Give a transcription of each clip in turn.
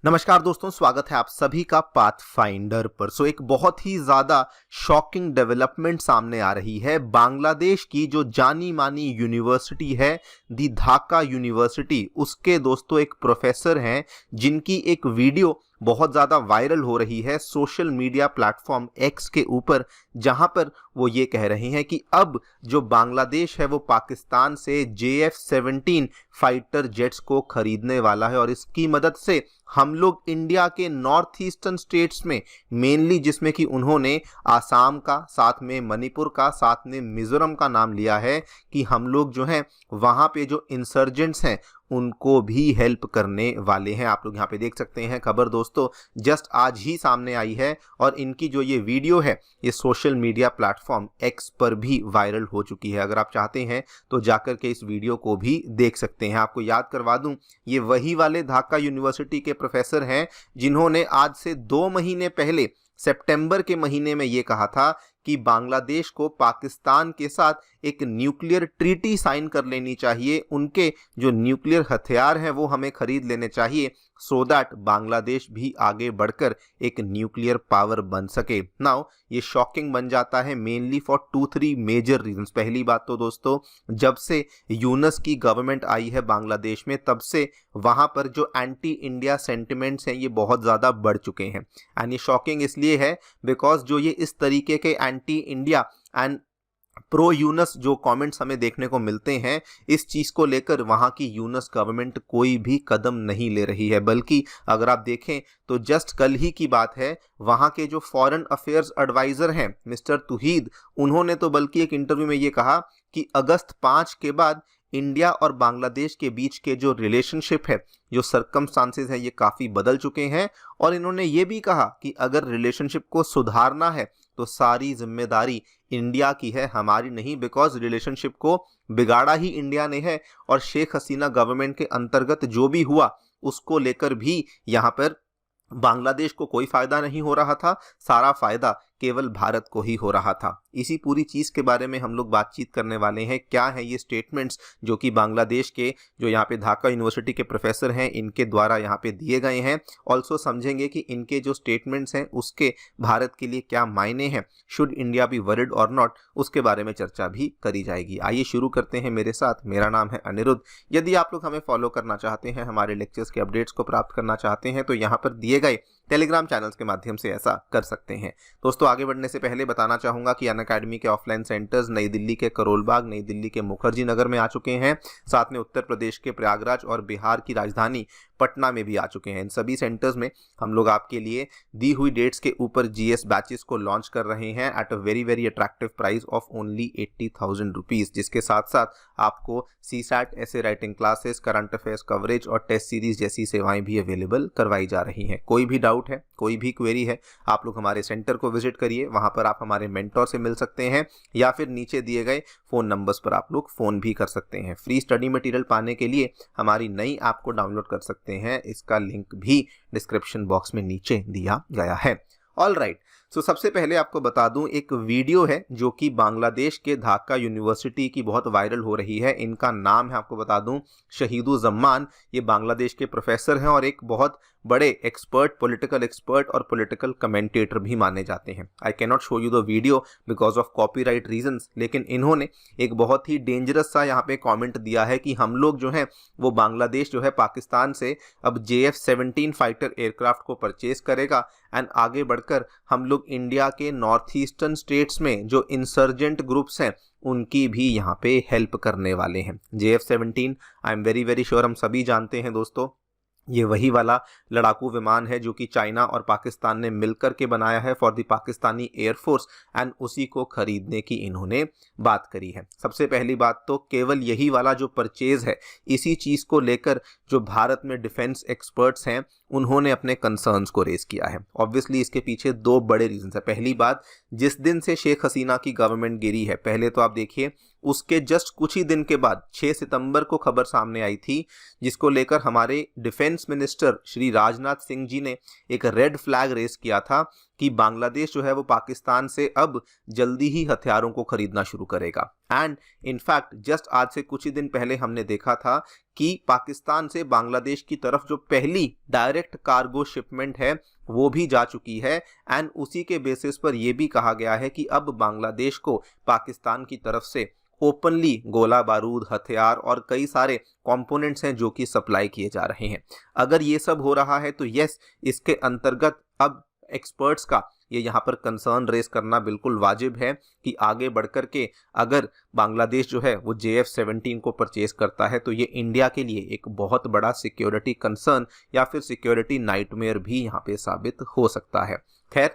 नमस्कार दोस्तों, स्वागत है आप सभी का पाथफाइंडर पर। एक बहुत ही ज्यादा शॉकिंग डेवलपमेंट सामने आ रही है। बांग्लादेश की जो जानी मानी यूनिवर्सिटी है, दी ढाका यूनिवर्सिटी, उसके दोस्तों एक प्रोफेसर हैं जिनकी एक वीडियो बहुत ज्यादा वायरल हो रही है सोशल मीडिया प्लेटफॉर्म एक्स के ऊपर, जहां पर वो ये कह रहे हैं कि अब जो बांग्लादेश है वो पाकिस्तान से JF-17 फाइटर जेट्स को खरीदने वाला है और इसकी मदद से हम लोग इंडिया के नॉर्थ ईस्टर्न स्टेट्स में मेनली, जिसमें कि उन्होंने आसाम का, साथ में मणिपुर का, साथ में मिजोरम का नाम लिया है, कि हम लोग जो हैं वहां पे जो इंसर्जेंट्स हैं उनको भी हेल्प करने वाले हैं। आप लोग यहाँ पे देख सकते हैं खबर दोस्तों, जस्ट आज ही सामने आई है और इनकी जो ये वीडियो है ये सोशल मीडिया प्लेटफॉर्म एक्स पर भी वायरल हो चुकी है। अगर आप चाहते हैं तो जाकर के इस वीडियो को भी देख सकते हैं। आपको याद करवा दूं, ये वही वाले ढाका यूनिवर्सिटी के प्रोफेसर हैं जिन्होंने आज से 2 महीने पहले सितंबर के महीने में ये कहा था कि बांग्लादेश को पाकिस्तान के साथ एक न्यूक्लियर ट्रीटी साइन कर लेनी चाहिए, उनके जो न्यूक्लियर हथियार हैं वो हमें खरीद लेने चाहिए, सो दैट बांग्लादेश भी आगे बढ़कर एक न्यूक्लियर पावर बन सके। नाउ ये शॉकिंग बन जाता है मेनली फॉर 2-3 मेजर रीजंस। पहली बात तो दोस्तों, जब से यूनस की गवर्नमेंट आई है बांग्लादेश में, तब से वहां पर जो एंटी इंडिया सेंटिमेंट्स हैं ये बहुत ज़्यादा बढ़ चुके हैं। एंड ये शॉकिंग इसलिए है बिकॉज जो ये इस तरीके के anti India and pro Yunus जो कमेंट्स हमें देखने को मिलते हैं, इस चीज को लेकर वहां की यूनस गवर्नमेंट कोई भी कदम नहीं ले रही है। बल्कि अगर आप देखें तो जस्ट कल ही की बात है, वहां के जो फॉरेन अफेयर्स एडवाइजर हैं मिस्टर तुहीद, उन्होंने तो बल्कि एक इंटरव्यू में ये कहा कि अगस्त 5 के बाद इंडिया और बांग्लादेश के बीच के जो रिलेशनशिप है, जो सर्कमस्टांसेस है, ये काफी बदल चुके हैं। और इन्होंने ये भी कहा कि अगर रिलेशनशिप को सुधारना है तो सारी जिम्मेदारी इंडिया की है, हमारी नहीं, बिकॉज रिलेशनशिप को बिगाड़ा ही इंडिया ने है। और शेख हसीना गवर्नमेंट के अंतर्गत जो भी हुआ उसको लेकर भी यहाँ पर बांग्लादेश को कोई फायदा नहीं हो रहा था, सारा फायदा केवल भारत को ही हो रहा था। इसी पूरी चीज के बारे में हम लोग बातचीत करने वाले हैं। क्या है ये स्टेटमेंट्स जो कि बांग्लादेश के जो यहाँ पे ढाका यूनिवर्सिटी के प्रोफेसर हैं इनके द्वारा यहाँ पे दिए गए हैं। ऑल्सो समझेंगे कि इनके जो स्टेटमेंट्स हैं उसके भारत के लिए क्या मायने हैं, शुड इंडिया बी वरिड और नॉट, उसके बारे में चर्चा भी करी जाएगी। आइए शुरू करते हैं मेरे साथ। मेरा नाम है अनिरुद्ध। यदि आप लोग हमें फॉलो करना चाहते हैं, हमारे लेक्चर्स के अपडेट्स को प्राप्त करना चाहते हैं, तो यहाँ पर दिए गए टेलीग्राम चैनल्स के माध्यम से ऐसा कर सकते हैं। दोस्तों आगे बढ़ने से पहले बताना चाहूंगा कि अनअकैडमी के ऑफलाइन सेंटर्स नई दिल्ली के करोल बाग, नई दिल्ली के मुखर्जी नगर में आ चुके हैं, साथ में उत्तर प्रदेश के प्रयागराज और बिहार की राजधानी पटना में भी आ चुके हैं। इन सभी सेंटर्स में हम लोग आपके लिए दी हुई डेट्स के ऊपर GS बैचेस को लॉन्च कर रहे हैं at a very very attractive price of only 80,000 rupees, जिसके साथ साथ आपको CSAT, ऐसे writing classes, current affairs coverage और टेस्ट सीरीज जैसी सेवाएं भी अवेलेबल करवाई जा रही हैं। कोई भी डाउट है, कोई भी क्वेरी है, आप लोग हमारे सेंटर को विजिट करिए, वहां पर आप हमारे मेंटोर से मिल सकते हैं या फिर नीचे दिए गए फोन नंबर्स पर आप लोग फोन भी कर सकते हैं। फ्री स्टडी मटेरियल पाने के लिए हमारी नई ऐप को डाउनलोड कर सकते हैं, इसका लिंक भी डिस्क्रिप्शन बॉक्स में नीचे दिया गया है। ऑल राइट, सो सबसे पहले आपको बता दूं, एक वीडियो है जो कि बांग्लादेश के ढाका यूनिवर्सिटी की बहुत वायरल हो रही है। इनका नाम है, आपको बता दूं, शहीदुज़्ज़मान। ये बांग्लादेश के प्रोफेसर हैं और एक बहुत बड़े एक्सपर्ट, पॉलिटिकल एक्सपर्ट और पॉलिटिकल कमेंटेटर भी माने जाते हैं। I can not show you the video because of copyright reasons, लेकिन इन्होंने एक बहुत ही डेंजरस सा यहाँ पे कमेंट दिया है कि हम लोग जो है वो बांग्लादेश जो है पाकिस्तान से अब JF-17 फाइटर एयरक्राफ्ट को परचेज करेगा एंड आगे बढ़कर हम लोग इंडिया के नॉर्थ ईस्टर्न स्टेट्स में जो इंसर्जेंट ग्रुप्स हैं उनकी भी यहाँ पे हेल्प करने वाले हैं। JF-17 I am very very sure हम सभी जानते हैं दोस्तों, ये वही वाला लड़ाकू विमान है जो कि चाइना और पाकिस्तान ने मिलकर के बनाया है for the Pakistani air force, and उसी को खरीदने की इन्होंने बात करी है। सबसे पहली बात तो केवल यही वाला जो परचेज है, इसी चीज़ को लेकर जो भारत में डिफेंस एक्सपर्ट्स हैं उन्होंने अपने कंसर्न्स को रेज किया है। ऑब्वियसली इसके पीछे 2 बड़े रीजन है। पहली बात, जिस दिन से शेख हसीना की गवर्नमेंट गिरी है, पहले तो आप देखिए उसके जस्ट कुछ ही दिन के बाद 6 सितंबर को खबर सामने आई थी, जिसको लेकर हमारे डिफेंस मिनिस्टर श्री राजनाथ सिंह जी ने एक रेड फ्लैग रेस किया था कि बांग्लादेश जो है वो पाकिस्तान से अब जल्दी ही हथियारों को खरीदना शुरू करेगा। एंड इनफैक्ट जस्ट आज से कुछ ही दिन पहले हमने देखा था कि पाकिस्तान से बांग्लादेश की तरफ जो पहली डायरेक्ट कार्गो शिपमेंट है वो भी जा चुकी है। एंड उसी के बेसिस पर यह भी कहा गया है कि अब बांग्लादेश को पाकिस्तान की तरफ से ओपनली गोला बारूद, हथियार और कई सारे कंपोनेंट्स हैं जो कि सप्लाई किए जा रहे हैं। अगर ये सब हो रहा है तो यस, इसके अंतर्गत अब एक्सपर्ट्स का ये यहाँ पर कंसर्न रेस करना बिल्कुल वाजिब है कि आगे बढ़कर के अगर बांग्लादेश जो है वो JF-17 को परचेज करता है तो ये इंडिया के लिए एक बहुत बड़ा सिक्योरिटी कंसर्न या फिर सिक्योरिटी नाइटमेयर भी यहाँ पे साबित हो सकता है। खैर,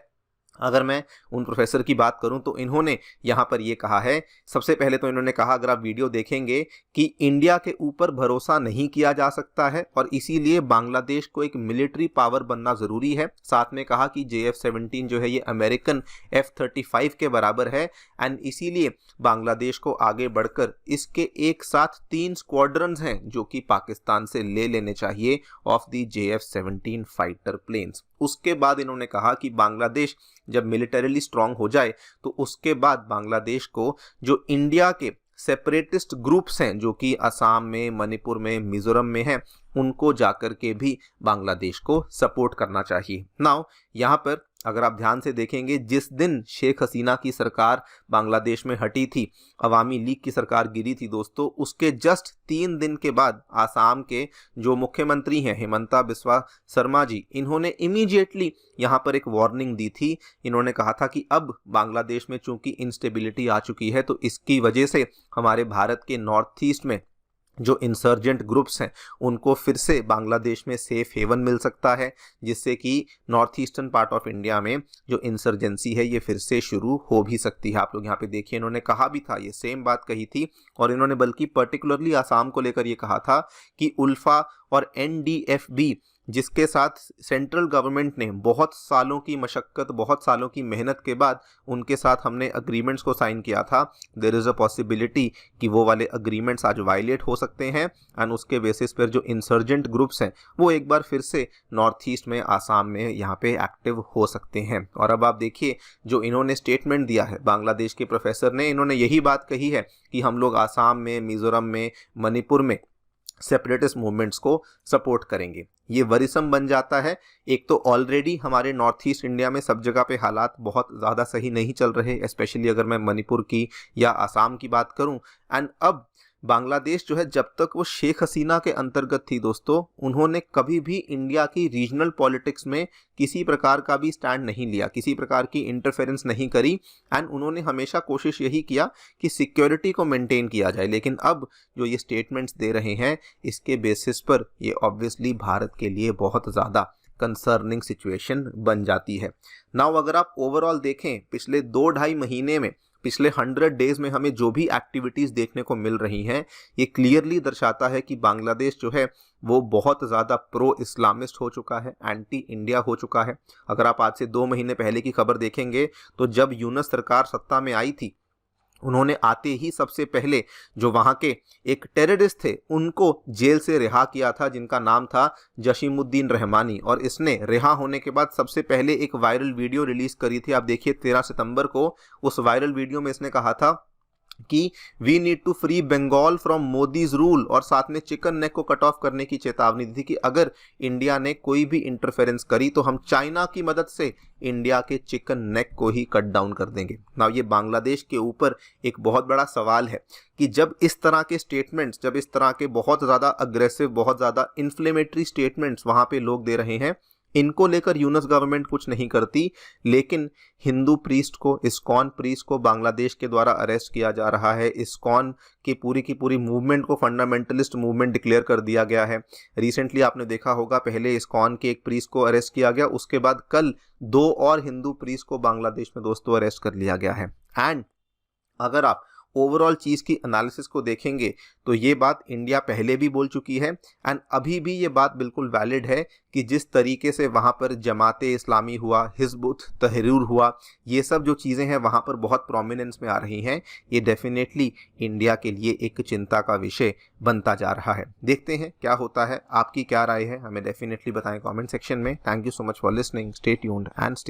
अगर मैं उन प्रोफेसर की बात करूं तो इन्होंने यहाँ पर ये कहा है, सबसे पहले तो इन्होंने कहा, अगर आप वीडियो देखेंगे, कि इंडिया के ऊपर भरोसा नहीं किया जा सकता है और इसीलिए बांग्लादेश को एक मिलिट्री पावर बनना ज़रूरी है। साथ में कहा कि JF-17 जो है ये अमेरिकन F-35 के बराबर है एंड इसीलिए बांग्लादेश को आगे बढ़कर इसके एक साथ 3 स्क्वाड्रन्स हैं जो कि पाकिस्तान से ले लेने चाहिए of the JF-17 fighter planes. उसके बाद इन्होंने कहा कि बांग्लादेश जब मिलिटरीली स्ट्रांग हो जाए तो उसके बाद बांग्लादेश को जो इंडिया के सेपरेटिस्ट ग्रुप्स हैं जो कि असम में, मणिपुर में, मिजोरम में हैं, उनको जाकर के भी बांग्लादेश को सपोर्ट करना चाहिए। नाउ यहाँ पर अगर आप ध्यान से देखेंगे, जिस दिन शेख हसीना की सरकार बांग्लादेश में हटी थी, अवामी लीग की सरकार गिरी थी दोस्तों, उसके जस्ट 3 दिन के बाद आसाम के जो मुख्यमंत्री हैं हिमंता बिस्वा शर्मा जी, इन्होंने इमीडिएटली यहाँ पर एक वार्निंग दी थी। इन्होंने कहा था कि अब बांग्लादेश में चूंकि इंस्टेबिलिटी आ चुकी है तो इसकी वजह से हमारे भारत के नॉर्थ ईस्ट में जो इंसर्जेंट ग्रुप्स हैं उनको फिर से बांग्लादेश में सेफ हेवन मिल सकता है, जिससे कि north eastern part of India में जो इंसर्जेंसी है ये फिर से शुरू हो भी सकती है। आप लोग यहाँ पे देखिए, इन्होंने कहा भी था, ये सेम बात कही थी और इन्होंने बल्कि पर्टिकुलरली आसाम को लेकर ये कहा था कि उल्फा और NDFB जिसके साथ सेंट्रल गवर्नमेंट ने बहुत सालों की मशक्कत, बहुत सालों की मेहनत के बाद उनके साथ हमने अग्रीमेंट्स को साइन किया था, देयर इज़ अ पॉसिबिलिटी कि वो वाले अग्रीमेंट्स आज वायलेट हो सकते हैं एंड उसके बेसिस पर जो इंसर्जेंट ग्रुप्स हैं वो एक बार फिर से नॉर्थ ईस्ट में, आसाम में यहाँ पे एक्टिव हो सकते हैं। और अब आप देखिए जो इन्होंने स्टेटमेंट दिया है बांग्लादेश के प्रोफेसर ने, इन्होंने यही बात कही है कि हम लोग आसाम में, मिजोरम में, मणिपुर में सेपरेटिस्ट मूवमेंट्स को सपोर्ट करेंगे। ये वरिसम बन जाता है। एक तो ऑलरेडी हमारे नॉर्थ ईस्ट इंडिया में सब जगह पे हालात बहुत ज़्यादा सही नहीं चल रहे, स्पेशली अगर मैं मणिपुर की या आसाम की बात करूं। एंड अब बांग्लादेश जो है, जब तक वो शेख हसीना के अंतर्गत थी दोस्तों, उन्होंने कभी भी इंडिया की रीजनल पॉलिटिक्स में किसी प्रकार का भी स्टैंड नहीं लिया, किसी प्रकार की इंटरफेरेंस नहीं करी एंड उन्होंने हमेशा कोशिश यही किया कि सिक्योरिटी को मेंटेन किया जाए। लेकिन अब जो ये स्टेटमेंट्स दे रहे हैं इसके बेसिस पर ये ऑब्वियसली भारत के लिए बहुत ज़्यादा कंसर्निंग सिचुएशन बन जाती है। नाउ अगर आप ओवरऑल देखें, पिछले 2-2.5 महीने में, पिछले 100 डेज में हमें जो भी एक्टिविटीज़ देखने को मिल रही हैं ये क्लियरली दर्शाता है कि बांग्लादेश जो है वो बहुत ज़्यादा प्रो इस्लामिस्ट हो चुका है, एंटी इंडिया हो चुका है। अगर आप आज से 2 महीने पहले की खबर देखेंगे तो जब यूनस सरकार सत्ता में आई थी, उन्होंने आते ही सबसे पहले जो वहाँ के एक टेररिस्ट थे उनको जेल से रिहा किया था, जिनका नाम था जशीमुद्दीन रहमानी। और इसने रिहा होने के बाद सबसे पहले एक वायरल वीडियो रिलीज करी थी। आप देखिए 13 सितंबर को उस वायरल वीडियो में इसने कहा था कि we need to free Bengal from Modi's rule, और साथ में चिकन नेक को कट ऑफ करने की चेतावनी दी थी कि अगर इंडिया ने कोई भी इंटरफेरेंस करी तो हम चाइना की मदद से इंडिया के चिकन नेक को ही कट डाउन कर देंगे। ना ये बांग्लादेश के ऊपर एक बहुत बड़ा सवाल है कि जब इस तरह के स्टेटमेंट्स, जब इस तरह के बहुत ज़्यादा अग्रेसिव, बहुत ज़्यादा इन्फ्लेमेटरी स्टेटमेंट्स वहाँ पे लोग दे रहे हैं, इनको लेकर यूनस गवर्नमेंट कुछ नहीं करती, लेकिन हिंदू प्रीस्ट को, इस्कॉन प्रीस्ट को बांग्लादेश के द्वारा अरेस्ट किया जा रहा है। इस्कॉन की पूरी मूवमेंट को फंडामेंटलिस्ट मूवमेंट डिक्लेयर कर दिया गया है। रिसेंटली आपने देखा होगा, पहले इस्कॉन के एक प्रीस्ट को अरेस्ट किया गया, उसके बाद कल 2 और हिंदू प्रीस्ट को बांग्लादेश में दोस्तों अरेस्ट कर लिया गया है। एंड अगर आप ओवरऑल चीज़ की एनालिसिस को देखेंगे तो ये बात इंडिया पहले भी बोल चुकी है एंड अभी भी ये बात बिल्कुल वैलिड है कि जिस तरीके से वहाँ पर जमाते इस्लामी हुआ, हिज़्ब तहरीर हुआ, ये सब जो चीज़ें हैं वहाँ पर बहुत प्रोमिनेंस में आ रही हैं, ये डेफिनेटली इंडिया के लिए एक चिंता का विषय बनता जा रहा है। देखते हैं क्या होता है। आपकी क्या राय है, हमें डेफिनेटली बताएं कमेंट सेक्शन में। Thank you so much for listening. Stay tuned and stay